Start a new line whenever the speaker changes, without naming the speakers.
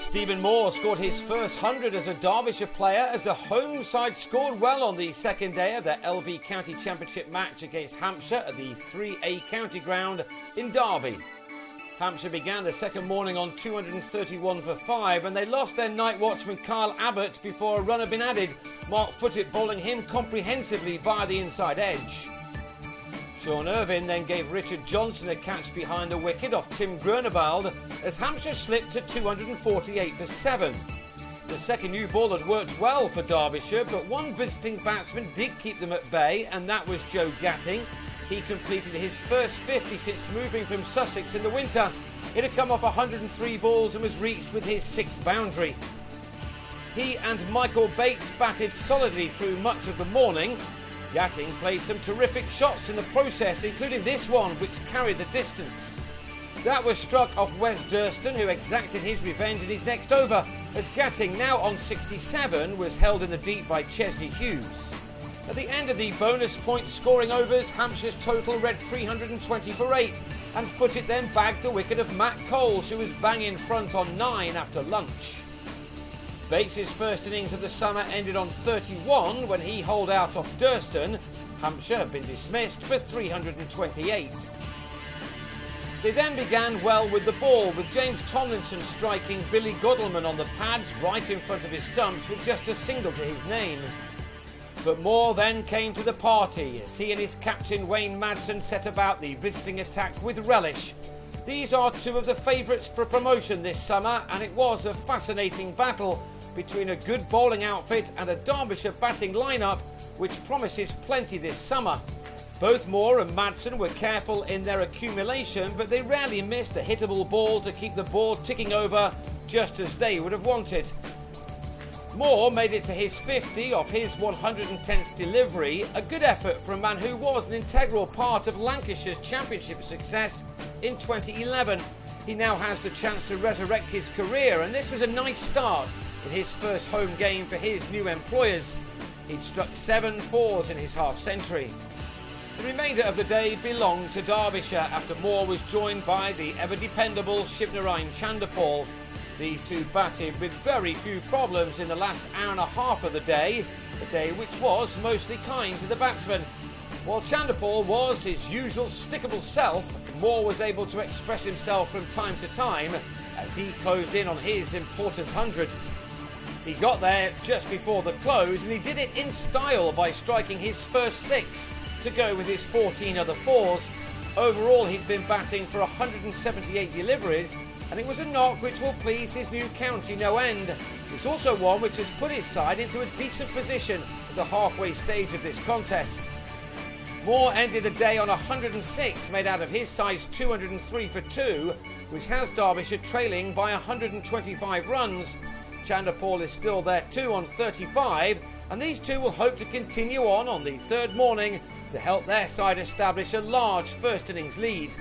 Stephen Moore scored his first 100 as a Derbyshire player as the home side scored well on the second day of their LV County Championship match against Hampshire at the 3A County Ground in Derby. Hampshire began the second morning on 231 for 5 and they lost their night watchman Kyle Abbott before a run had been added, Mark Foote bowling him comprehensively via the inside edge. Sean Irvine then gave Richard Johnson a catch behind the wicket off Tim Grunewald as Hampshire slipped to 248 for 7. The second new ball had worked well for Derbyshire, but one visiting batsman did keep them at bay, and that was Joe Gatting. He completed his first 50 since moving from Sussex in the winter. It had come off 103 balls and was reached with his 6th boundary. He and Michael Bates batted solidly through much of the morning. Gatting played some terrific shots in the process, including this one, which carried the distance. That was struck off Wes Durston, who exacted his revenge in his next over, as Gatting, now on 67, was held in the deep by Chesney Hughes. At the end of the bonus point scoring overs, Hampshire's total read 320 for 8, and Foote then bagged the wicket of Matt Coles, who was bang in front on 9 after lunch. Bates' first innings of the summer ended on 31 when he holed out off Durston. Hampshire had been dismissed for 328. They then began well with the ball, with James Tomlinson striking Billy Goodleman on the pads right in front of his stumps with just a single to his name. But more then came to the party as he and his captain Wayne Madsen set about the visiting attack with relish. These are two of the favourites for promotion this summer, and it was a fascinating battle between a good bowling outfit and a Derbyshire batting lineup which promises plenty this summer. Both Moore and Madsen were careful in their accumulation, but they rarely missed a hittable ball to keep the board ticking over just as they would have wanted. Moore made it to his 50 off his 110th delivery, a good effort for a man who was an integral part of Lancashire's championship success in 2011. He now has the chance to resurrect his career, and this was a nice start in his first home game for his new employers. He'd struck 7 fours in his half-century. The remainder of the day belonged to Derbyshire after Moore was joined by the ever-dependable Shivnarine Chanderpaul. These two batted with very few problems in the last hour and a half of the day, a day which was mostly kind to the batsmen. While Chanderpaul was his usual stickable self, Moore was able to express himself from time to time as he closed in on his important 100. He got there just before the close, and he did it in style by striking his first 6 to go with his 14 other 4s. Overall, he'd been batting for 178 deliveries, and it was a knock which will please his new county no end. It's also one which has put his side into a decent position at the halfway stage of this contest. Moore ended the day on 106 made out of his side's 203 for 2, which has Derbyshire trailing by 125 runs. Chanderpaul is still there too on 35, and these two will hope to continue on the third morning to help their side establish a large first innings lead.